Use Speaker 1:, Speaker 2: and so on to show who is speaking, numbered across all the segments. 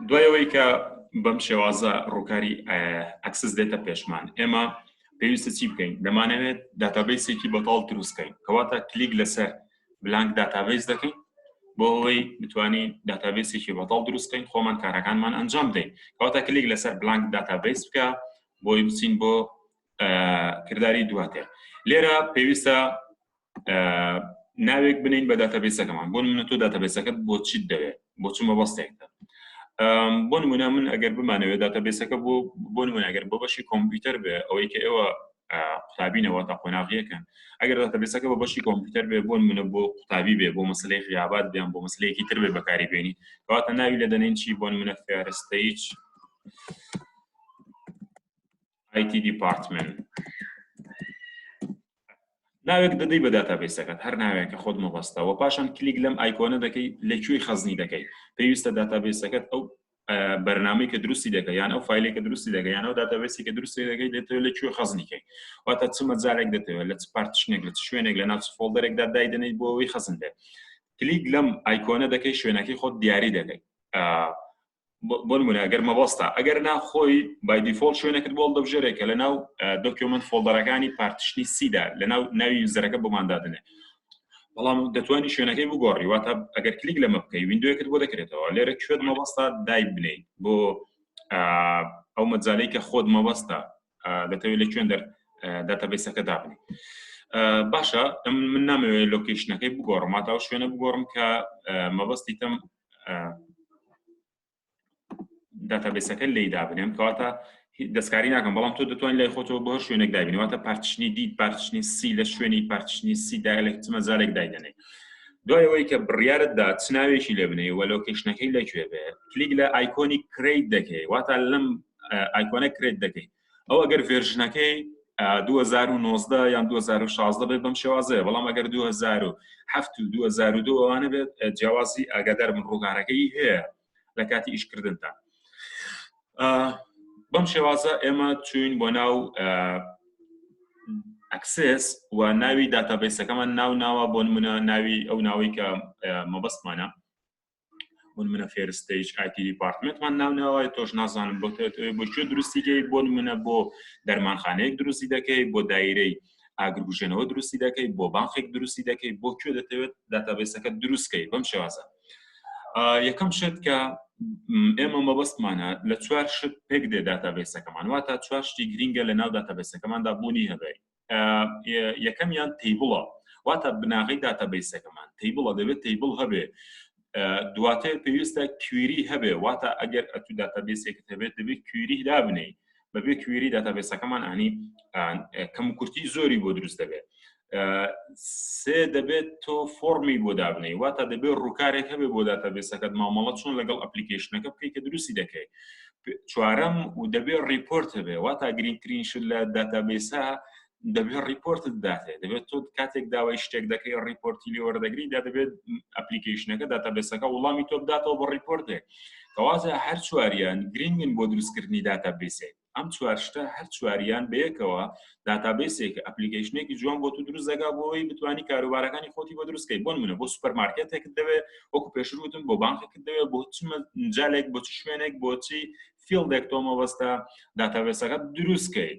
Speaker 1: دوایەوەی کە بەم شێوازە ڕووکاری ئەکسس دێتە پێشمان ئێمە پێویستە چی بکەین دەمانەوێت داتابیسێکی بەتاڵ دروستکەین کەواتە کلیک لەسەر بلانک داتابیس دەکەین بۆ ئەوەی بتوانین داتابیسێکی بەتاڵ دروستکەین خۆمان کارەکانمان ئەنجام بدەین کەواتە کلیک لەسەر بلانک داتابیس بکە بۆی بچین بۆ کردداری دواتر لێرە پێویستە ناوێک بنین بە داتابیسەکەمان بۆ نمونە تۆ داتابیسەکەت بۆ چیت دەوێت بۆ چ مەبەستێکدا بۆ نمونە من ئەگەر بمانەوێت داتابیسەکە بۆ نمونە ئەگەر بۆ بەشی کۆمپیوتەر بێ ئەوەی کە ئێوە قوتابینەوە تا قۆناغیەکەن ئەگەر داتابیسەکە بۆ بەشی کۆمپیوتەر بێ بۆ نمونە بۆ قوتابی بێ بۆ مەسلەی غیابات بیان بۆ مەسلەیەکی تر بێ بەکاری بێنی کەواتە ناوی لە دەنێن چی بۆ نمونە فێرستەیج IT دیپارتمنت ناوێک دەدەی بە داتابیسەکەت هەر ناوێکە خۆت مەبەستەوە پاشان کلیک لەم ئایکۆنە دەکەی لەکوێی خەزنی دەکەی پێویستە داتابیسەکەت ئەو بەرنامەی کە دروستی دەکەی یان ئەو فایلێک کە دروستی دەکەی یان ئەو داتابیسی کە دروستی دەکەی دەتەوێت لەکوێ خەزنیکەی واتە چ مەجارێک دەتەوێت لە چ پارتیشنێک لە چ شوێنێک لە ناو چ فۆڵدەرێکدا دایدەنیت بۆ ئەوەی خەزن بێت کلیک لەم ئایکۆنە دەکەی شوێنەکەی خۆت دیاری دەکەی بۆ نمونە ئەگەر مەبەستە ئەگەر ناخۆی بای دیفۆڵت شوێنێکت بۆڵ دەبژێرێکە لە ناو دۆکیومنت فۆڵدەرەکانی پارتیشنی سیدا لە ناو ناوی یوزەرەکە بۆماندادنێ بەڵام دەتوانی شوێنەکەی بگۆڕی واتە ئەگەر کلیک لەمە بکەی ویندۆیەکت بۆ دەکرێتەوە لێرە کوێت مەبەستە دای بنیت بۆ ئەو مەجالەی کە خۆت مەبەستە دەتەوێت لە کوێن داتابیسەکە دابنی باشە من نامەوێت لۆکیشنەکەی بگۆڕم ماتەوە شوێنە بگۆڕم کە مەبەستی تەم داتابیسەکە لی دابنێم کەواتە دەستکاری ناکەم بەڵام تۆ دەتوانین لای خۆتەوە بۆ شوێنێک دابینی واتە پارتیشنی دیت پارتیشنی سی لە شوێنی پارتیشنی سی دایلێک چ مەجالێک دایدەنێ دوایەوەی کە بڕیارتدا چ ناوێکی لێ بنێ و لۆکیشنەکەی لەکوێ بێ کلیک لە ئایکۆنی کریت دەکەی واتە لەم ئایکۆنە کریت دەکەی ئەو ئەگەر ڤێرژنەکەی 2019 یان 2016 بێت بەم شێوازەیە بەڵام ئەگەر 2007 و 2002 ئەوانە بێت جیاوازی ئاگادار من ڕووگارەکەی هەیە لە کاتی ئیشکردندا بەم شێوازە ئێمە چوین بۆ ناو ئەکسس و ناوی داتابیسەکەمان ناوە بۆ نمونە ناوی ئەو ناوی کە مەبەستمانە بۆ نمونە فێرستەیج IT دیپارتمنتمان ناوە تۆش نازانم بۆ کوێ دروستیکەی بۆ نمونە بۆ دەرمانخانەیەک دروستی دەکەی بۆ دایرەی ئاگربژێنەوە دروستی دەکەی بۆ بانقێک دروستی دەکەی بۆ کوێ دەتەوێت داتابیسەکە دروستکەی بەم شێوازە یەکەم شت کە ئێمە مەبەستمانە لە چوار شت پێک دێ داتابیسەکەمان واتە چوار شتی گرینگە لە ناو داتابیسەکەماندا بوونی هەبێ یەکەمیان تیبڵە واتە بناغی داتابیسەکەمان تیبڵە دەبێت تیبڵ هەبێ دواتر پێویستە کوێری هەبێ واتە ئەگەر ئەتو داتابیسێکت هەبێت دەبێت کوێری دابنێ بەبێ کوێری داتابیسەکەمان ئەنی کەم کورتی زۆری بۆ دروست دەبێت سێ دەبێت تۆ فۆرمی بۆ دابنەی واتە دەبێت ڕووکارێک هەبێ بۆ داتابیسەکەت مامەڵە چۆن لەگەڵ ئەپلیکیشنەکە بکەی کە دروستی دەکەی چوارەم و دەبێت ریپۆرت هەبێ واتە گرینگترین شت لە داتابیسە دەبێت ریپۆرتت داتێ دەبێت تۆ کاتێک داوای شتێک دەکەی ریپۆرتی لێ وەردەگری دەبێت ئەپلیکیشنەکە داتابیسەکە وڵامی تۆ بداتەوە بۆ ریپۆرتێک کەواتە هەر چواریان گرینگن بۆ دروستکردنی داتابیسێک ئەم چوار شتە هەر چواریان بەیەکەوە داتابیسێک ئەپلیکیشنێکی جوان بۆ تو دروست دەکا بۆی بتوانی کاروبارەکانی خۆتی بۆ دروستکەی بۆ نمونە بۆ سوپەرمارکێتێکت دەوێت وەکو پێشوتم بۆ بانکێکت دەوێت بۆ چ جالێک بۆ چ شوێنێک بۆچی فیلدێک تۆ مەبەستە داتابیسەکە دروستکەی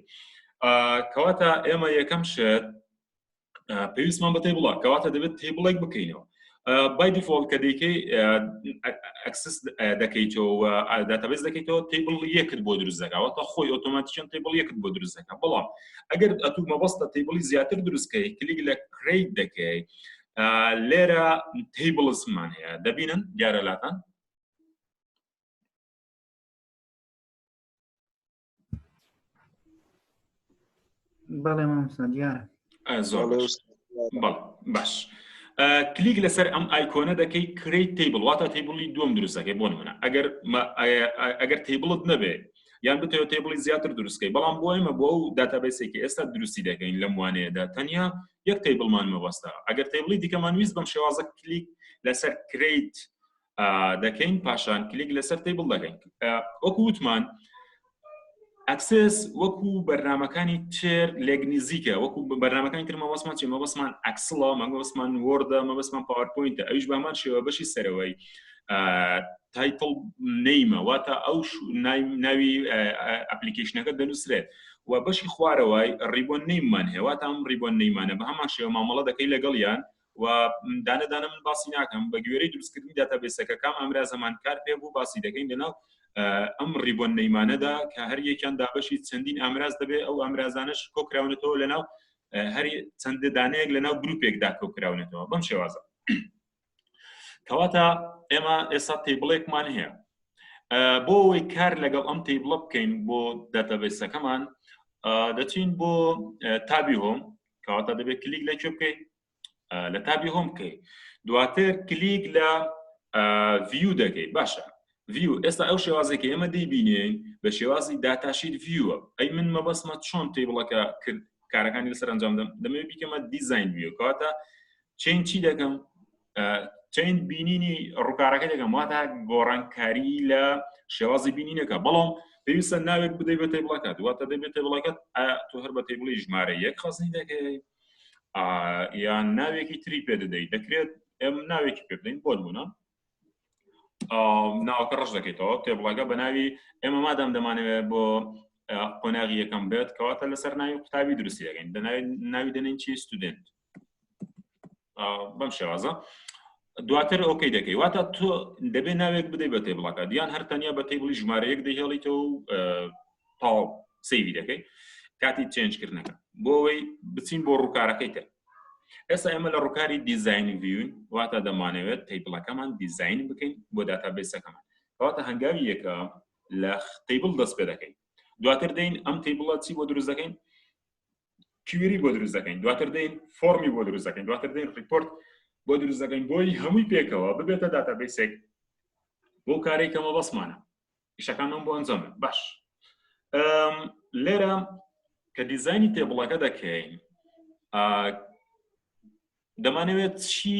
Speaker 1: کەواتە ئێمە یەکەم شت پێویستمان بە تیبڵە کەواتە دەبێت تیبڵێک بکەینەوە بای دیفۆڵت کە دەیکەی ئەکسس دەکەیتەوە داتابیس دەکەیتەوە تیبڵ یەکت بۆ دروست دەکەواتە خۆی ئۆتۆماتیکیان تیبڵ یەکت بۆ دروست دەکات بەڵام ئەگەر ئەتوو مەبەستە تیبڵی زیاتر دروستکەی کلیک لە کریت دەکەی لێرە تیبڵزمان هەیە دەبینن دیارەلاتان
Speaker 2: بەڵێ مامۆستا دیارە
Speaker 1: زۆر باش کلیک لەسەر ئەم ئایکۆنە دەکەی کریت تیبڵ واتە تیبڵی دووەم دروست دەکەی بۆ نمونە ئەگەر تیبڵت نەبێ یان بتەوێت تیبڵی زیاتر دروستکەی بەڵام بۆ ئێمە بۆ ئەو داتابیسێکی ئێستا دروستی دەکەین لەم وانەیەدا تەنیا یەک تیبڵمان مەبەستە ئەگەر تیبڵی دیکەمان ویست بەم شێوازە کلیک لەسەر کریت دەکەین پاشان کلیک لەسەر تیبڵ دەکەین وەکو وتمان ئەکسس وەکو بەرنامەکانی تر لێک نزیکە وەکو بەرنامەکانی تر مەبەستمان چی مەبەستمان ئەکسڵە مەبەستمان وۆردە مەبەستمان پاوەرپۆینتە ئەویش بامان شێوە بەشی سەرەوەی تایتڵ نەیمە واتە ئەو ناوی ئەپلیکیشنەکە دەنووسرێت و بەشی خوارەوەی ڕیبۆن نەیممان هەیە واتە ئەم ڕیبۆن نەیمانە بە هەمان شێوە مامەڵە دەکەی لەگەڵیان و دانەدانە من باسی ناکەم بە گوێرەی دروستکردنی داتابێسەکە کام ئەمرازەمان کار پێ بوو باسی دەکەین لەناو ئەم ڕیبۆن نەیمانەدا کە هەر یەکیان دابەشی چەندین ئامراز دەبێت ئەو ئامرازانش کۆکراونێتەوە لەناو هەر چەندە دانەیەک لەناو گروپێکدا کۆکراونێتەوە بەم شێوازە کەواتە ئێمە ئێستا تێبڵێکمان هەیە بۆ ئەوەی کار لەگەڵ ئەم تێبڵە بکەین بۆ داتابێسەکەمان دەچین بۆ تابی هۆم کەواتە دەبێت کلیک لەکوێ بکەین لە تابی هۆم بکەین دواتر کلیک لە ڤیو دەکەیت باشە ڤیو ئێستا ئەو شێوازێکی ئێمە دەیبینین بە شێوازی داتاشیت ڤیوە ئەی من مەبەستمە چۆن تێبڵەکە کرد کارەکانی لەسەر ئەنجام دەم دەمەوێت بیکەمە دیزاین ڤیو کەواتە چین چی دەکەم چەند بینینی ڕووکارەکە دەکەم واتە گۆڕانکاری لە شێوازی بینینەکە بەڵام پێویستە ناوێت بدەیت بە تێبڵەکەت واتە دەبێت تێبڵەکەت تۆ هەر بە تێبڵی ژمارە یەک خەزنی دەکەیت یان ناوێکی تری پێ دەدەیت دەکرێت ئێم ناوێکی پێ بدەین بۆ بوونە ناوەکە ڕەش دەکەیتەوە تێبڵەکە بە ناوی ئێمە مادام دەمانەوێت بۆ قۆناغی یەکەم بێت کەواتە لەسەر ناوی قوتابی دروستی دەکەین ناوی دەنین چی ستودنت بەم شێوازە دواتر ئۆکەی دەکەی واتە تۆ دەبێت ناوێک بدەیت بە تێبڵەکە دیان هەر تەنیا بە تێبڵی ژمارەیەک دەهێڵیتەوە تاو سەیوی دەکەی کاتی چێنجکردنەکە بۆ ئەوەی بچین بۆ ڕووکارەکەی تر ئێستا ئێمە لە ڕووکاری دیزاینی ڤیون واتە دەمانەوێت تێبڵەکەمان دیزاین بکەین بۆ داتابێسەکەمان کەواتە هەنگاوی یەکە لە تێبڵ دەست پێ دەکەین دواتر دەین ئەم تێبڵە چی بۆ دروست دەکەین کوێری بۆ دروست دەکەین دواتر دەین فۆرمی بۆ دروست دەکەین دواتر دەین ریپۆرت بۆ دروست دەکەین بۆی هەمووی پێکەوە ببێتە داتابێسێک بۆ کارێک کەمە بەسمانە ئیشەکانم بۆ ئەنجامە باش لێرە کە دیزاینی تێبڵەکە دەکەین دەمانەوێت چی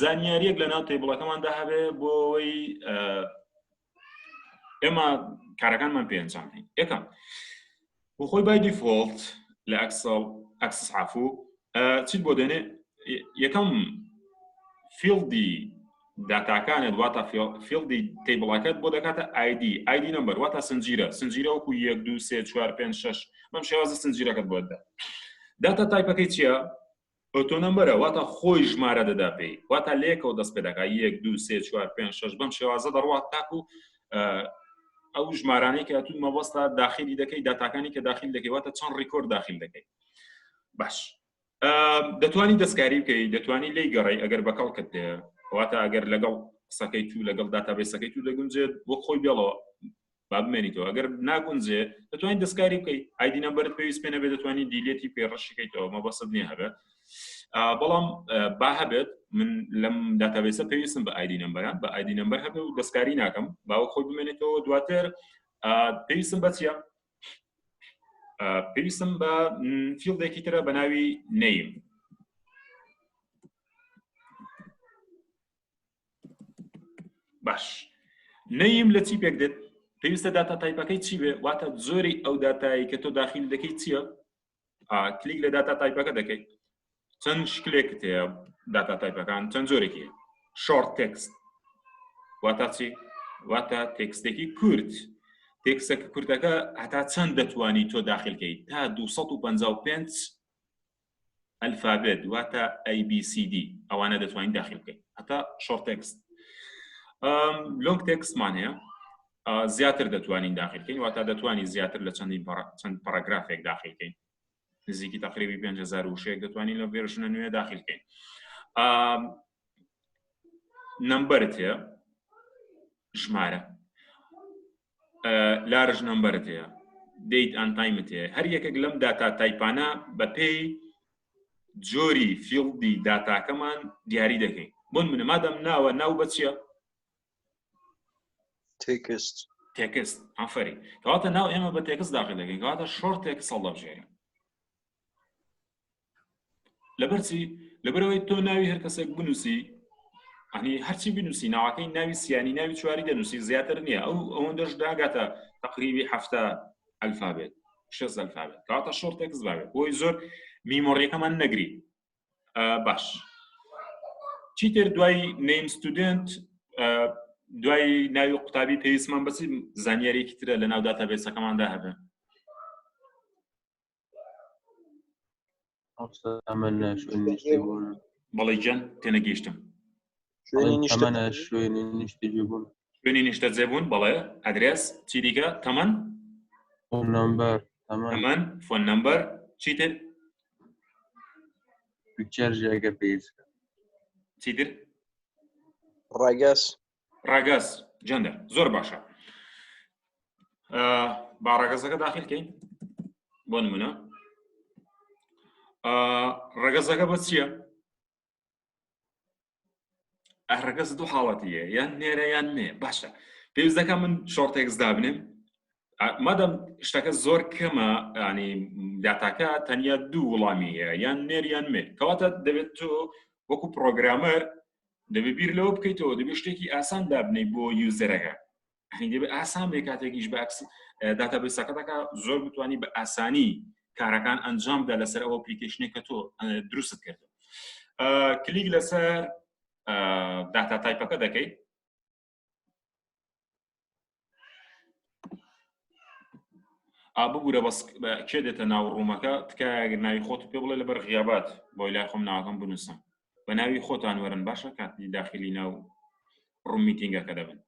Speaker 1: زانیاریەک لە ناو تێبڵەکەماندا هەبێ بۆ ئەوەی ئێمە کارەکانمان پێ ئەنجام بدەین یەکەم بۆ خۆی بای دیفۆڵت لە ئەکسس عفو چیت بۆ دێنێ یەکەم فیلدی داتاکانت واتە فیلدی تێبڵەکەت بۆ دەکاتە ID نمبەر واتە سنجیرە وەکو 1 2 3 4 5 6 بەم شێوازە سنجیرەکەت بۆ دەدا داتا تایپەکەی چییە ئۆتۆ نمبەرە واتە خۆی ژمارە دەدا پێی واتە لێکەوە دەست پێ دەکات 1 2 3 4 5 6 بەم شێوازە دەڕوات تاکو ئەو ژمارانەی کە تو مەبەستە داخلی دەکەی داتاکانی کە داخل دەکەی واتە چەند ڕیکۆرد داخل دەکەی باش دەتوانی دەستکاری بکەی دەتوانی لی گەڕی ئەگەر بەکەڵکت واتە ئەگەر لەگەڵ قسەکەی تو لەگەڵ داتابێسەکەی تو دەگونجێت بۆ خۆی بێڵەوە با بمێنیتەوە ئەگەر ناگونجێ دەتوانین دەستکاری بکەیت ID نمبرت پێویست پێ نەبێت دەتوانین دیلێتی پێڕەشیکەیتەوە مەبەست نییە هەبێت بەڵام با هەبێت من لەم داتابێسە پێویستم بە ID نمبران بە ID نمبر هەبێت و دەستکاری ناکەم باوە خۆی بمێنێتەوە دواتر پێویستم بە چییە پێویستم بە فیلدێکی ترە بە ناوی نەیم باش نەیم لە چی پێک دێت پێویستە داتا تایپەکەی چی بێ واتە زۆری ئەو داتایی کە تۆ داخل دەکەی چییە کلیک لە داتا تایپەکە دەکەیت چەند شکلێکت هەیە داتا تایپەکان چەند جۆرێکی شۆرت تێکست واتە چی واتە تێکستێکی کورت تێکستێک کورتەکە هەتا چەند دەتوانی تۆ داخلکەیت تا 255 ئەلفابێت واتە ABCD ئەوانە دەتوانین داخل بکەیت هەتا شۆرت تێکست لۆنگ تێکستمان هەیە زیاتر دەتوانین داخلکەین واتە دەتوانی زیاتر لە چەند پاراگرافێک داخلکەین نزیکی تقریبی 5000 وشەیەک دەتوانین لە ڤێرژنە نوێ داخلکەین نمبرت هەیە ژمارە لارژ نمبرت هەیە دیت ئەند تایمت هەیە هەر یەکێک لەم داتا تایپانە بە پێی جۆری فیلدی داتاکەمان دیاری دەکەین بۆن منە مادەم ناوە ناو بە چییە تێکست ئافەری کەواتە ناو ئێمە بە تێکست داخل دەکەین کەواتە شۆرت تێکست هەڵدەبژێرین لەبەرچی لەبەرەوەی تۆ ناوی هەر کەسێک بنووسی ئەنی هەرچی بنووسی ناوەکەی ناوی سیانی ناوی چواری دەنووسی زیاتر نییە ئەوەندەش داگاتە تقریبی 7 ئەلفابێت 6 ئەلفابێت کەواتە شۆرت تێکست بابێت بۆی زۆر میمۆریەکەمان نەگری باش چیتر دوای نیم ستودنت دوای ناوی قوتابی پێویستمان بەچی زانیاریەکی ترە لە ناو داتابێسەکەماندا هەبێ.
Speaker 3: ئەمە شوێنی نیشتی بوون
Speaker 1: بەڵێ گیان تێنەگەیشتم.
Speaker 3: ئەمانە شوێنی نیشتیجێ بوون
Speaker 1: شوێنی نیشتە جێبوون بەڵێ ئەدرێس چی دیکە تەمەن
Speaker 3: فۆن نەمبەر
Speaker 1: تەمەن فۆن نەمبەر چیتر
Speaker 3: پیکچەر ژێگە پێویستە
Speaker 1: چیتر
Speaker 4: ڕاگەس
Speaker 1: جەندەر زۆر باشە. با ڕەگەزەکە داخلکەین بۆ نمونە ڕەگەزەکە بە چییە؟ ڕەگەز دوو حاڵەتیە یان نێرە یان نێ باشە پێویستەکە من شۆرتێکس دابنێم مادەم شتەکە زۆر کەمە ینی داتاکە تەنیا دوو وڵامی هەیە یان نێر یان مێ کەواتە دەبێت تۆ وەکو پرۆگرامەر دەبێت بیر لەوە بکەیتەوە دەبێت شتێکی ئاسان دابنەی بۆ یوزەرەکە دەبێت ئاسان بێ کاتێکیش بە داتابێسەکەتەکە زۆر بتوانانی بە ئاسانی کارەکان ئەنجامدا لەسەر ئەوە ئەپلیکیشنێک کە تۆ دروست کردو. کلیک لەسەر داتا تایپەکە دەکەیت ببوورە بەس کێ دێتە ناو ڕوومەکە تکایە ناوی خۆت پێ بڵێ لەبەر غیابات بۆی لای خۆم ناوەکەم بنووسم بە ناوی خۆتان وەرن باشە کاتی داخلی ناو ڕووم میتینگەکە دەبن.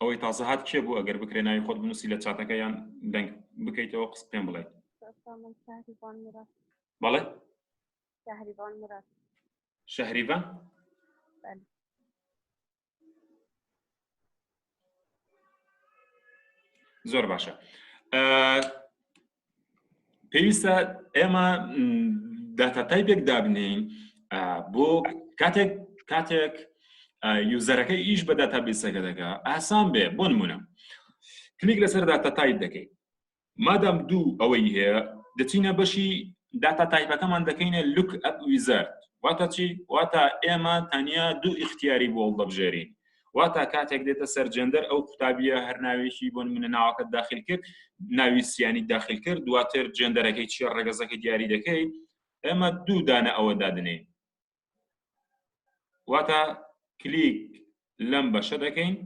Speaker 1: ئەوەی تازە هات کێ بوو ئەگەر بکرێ ناوی خۆت بنووسی لە چاتەکە یان دەنگ بکەیتەوە قسە پێم بڵێ. بەڵێ شەهریڤان زۆر باشە. پێویستە ئێمە داتا تایپێک دابنین بۆ کاتێک یوزەرەکە ئیش بە داتابێسەکە دەکا ئاسان بێ بۆ نمونە کلیک لەسەر داتا تایپ دەکەیت مادام دوو ئەوەی هەیە دەچینە بەشی داتا تایپەکەمان دەکەینە لوک ئەپ ویزارد واتە چی؟ واتە ئێمە تەنیا دوو ئیختیاری بۆ هەڵدەبژێرین واتە کاتێک دێتە سەر جەندەر ئەو قوتابیە هەر ناوێکی بۆ نمونە ناوەکەت داخل کرد ناوی سیانی داخل کرد دواتر جەندەرەکەی چیە ڕەگەزەکە دیاری دەکەیت ئێمە دوو دانە ئەوە دادنێن واتە کلیک لەم بەشە دەکەین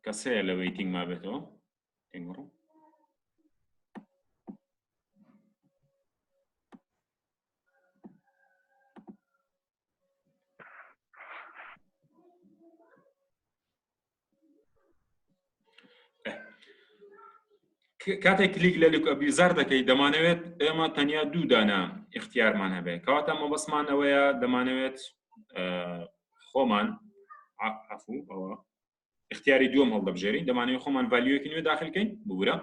Speaker 1: کەسەیە لە وەیتینگ ما بێتەوە تێنگڕۆ کاتێک کلیک لە لوک ئەبیزار دەکەیت دەمانەوێت ئێمە تەنیا دوو دانە اختیارمان هەبێت کەواتە مەبەستمان ئەوەیە دەمانەوێت خۆمان عەفوو ئەوە اختیاری دووەم هەڵدەبژێرین دەمانەوێت خۆمان ڤالیۆیەکی نوێ داخلکەین ببوورە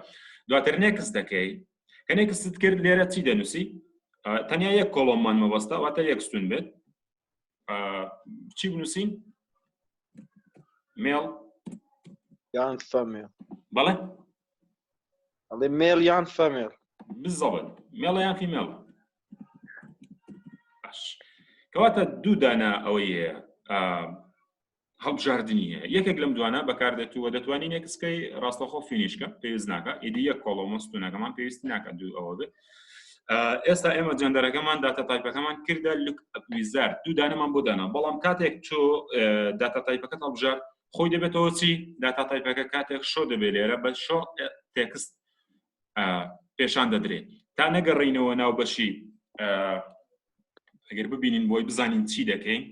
Speaker 1: دواتر نێکس دەکەیت کە نێکست کرد لێرە چی دەنووسی تەنیا یەک کۆڵۆممان مەبەستە واتە یەک ستون بێت چی بنووسین مێڵ
Speaker 4: یان فەمێڵ
Speaker 1: بەڵێ
Speaker 4: ئەڵێ مێڵ یان فەمێڵ
Speaker 1: بالضبط مێڵە یان فیمێڵە باش کەواتە دوو دانە ئەوەی هەیە هەڵبژاردننی هەیە یەکێک لەم دوانە بەکاردێتوە دەتوانین نێکسکەی ڕاستەخۆ فینیشکە پێویست ناکە ئیدی یەک کۆڵۆمە ستونەکەمان پێویست ناکە دوو ئەوە بێت ئێستا ئێمە جەندەرەکەمان داتا تایپەکەمان کردە لوک ئەپ ویزارد دوو دانەمان بۆ دانا بەڵام کاتێک تۆ داتا تایپەکەت هەڵبژار خۆی دەبێتەوە چی داتا تایپەکە کاتێک شۆ دەبێت لێرە بە شۆ تێکست پێشان دەدرێت تا نەگەڕینەوە ناو بەشی ئەگەر ببینین بۆی بزانین چی دەکەین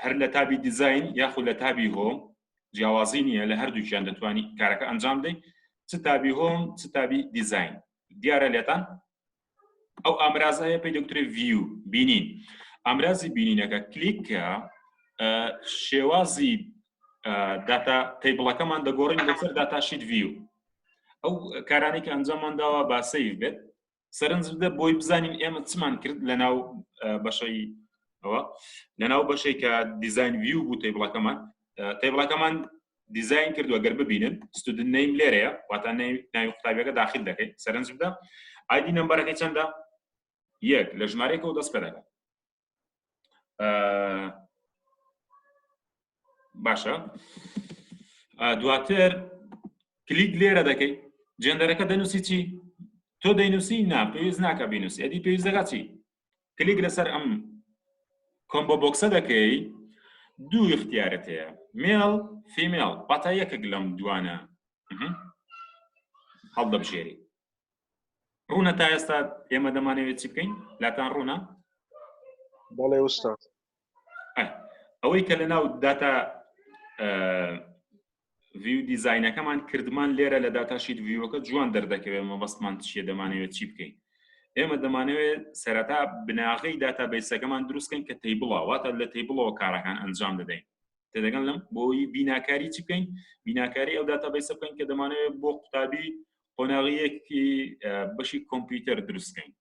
Speaker 1: هەر لە تابی دیزاین یاخود لە تابی هۆم جیاوازی نییە لە هەردووکیان دەتوانانی کارەکە ئەنجام بدەین چ تابی هۆم چ تابی دیزاین دیارە لێتان ئەو ئامرازایە پێی دەکترێت ڤیو بینین ئامرازی بینینەکە کلیککە شێوازی داتا تیبڵەکەمان دەگۆڕین لەسەر داتاشیت ڤیو ئەو کارانەی کە ئەنجاممان داوە با سەیڤ بێت سەرنج بدە بۆی بزانین ئێمە چمان کرد لەناو بەشەی ئەوە لەناو بەشەی کە دیزاین ڤیو بوو تیبڵەکەمان دیزاین کردووە گەر ببینن ستودنت نەیم لێرەیە واتە ناوی قوتابیەکە داخل دەکەیت سەرنج بدە ئایدی نەمبەرەکەی چەندە یەک لە ژمارەیەکەوە دەست پێ دەکات باشە دواتر کلیک لێرە دەکەیت جێندەرەکە دەنووسی چی تۆ دەینووسی نا پێویست ناکە بینووسی ئەدی پێویست دەکات چی کلیک لەسەر ئەم کۆمبۆ بۆکسە دەکەی دوو اختیارت هەیە مێڵ فیمێڵ بەتە یەکێک لەم دوانە هەڵدەبژێری ڕوونە تا ئێستا ئێمە دەمانەوێت چی بکەین لاتان ڕوونە
Speaker 4: بەڵێ ئوستاد
Speaker 1: ئەوەی کە لە ناو داتا ڤیو دیزاینەکەمان کردمان لێرە لە داتاشیت ڤیوەکە جوان دەردەکەوێت مەبەستمان چیە دەمانەوێت چی بکەین ئێمە دەمانەوێت سەرەتا بناغی داتابیسەکەمان دروستکەین کە تەیبڵە واتە لە تەیبڵەوە کارەکان ئەنجام دەدەین تێدەگەن لەم بۆی بیناکاری چی بکەین بیناکاری ئەو داتابیسە بکەین کە دەمانەوێت بۆ قوتابی قۆناغیەکی بەشی کۆمپیوتەر دروستکەین